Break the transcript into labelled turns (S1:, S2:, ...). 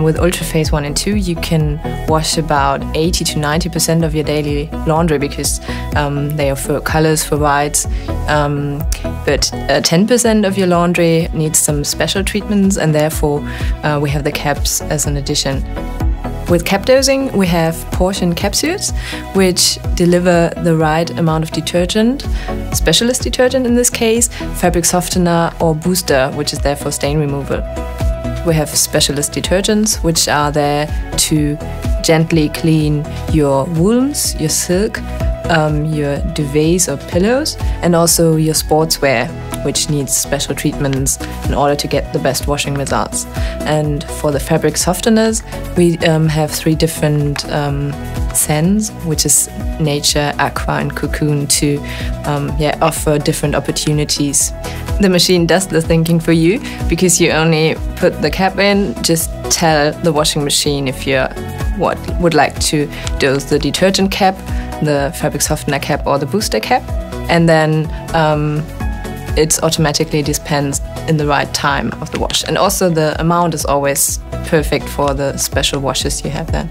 S1: with Ultraphase 1 and 2, you can wash about 80 to 90% of your daily laundry because they are for colors, for whites. But 10% of your laundry needs some special treatments, and therefore we have the caps as an addition. With CapDosing, we have portion capsules, which deliver the right amount of detergent, specialist detergent in this case, fabric softener or booster, which is there for stain removal. We have specialist detergents, which are there to gently clean your wools, your silk, your duvets or pillows, and also your sportswear, which needs special treatments in order to get the best washing results. And for the fabric softeners, we have 3 different scents, which is nature, aqua and cocoon, to offer different opportunities. The machine does the thinking for you because you only put the cap in, just tell the washing machine if you would like to dose the detergent cap, the fabric softener cap or the booster cap, and then it's automatically dispensed in the right time of the wash. And also the amount is always perfect for the special washes you have then.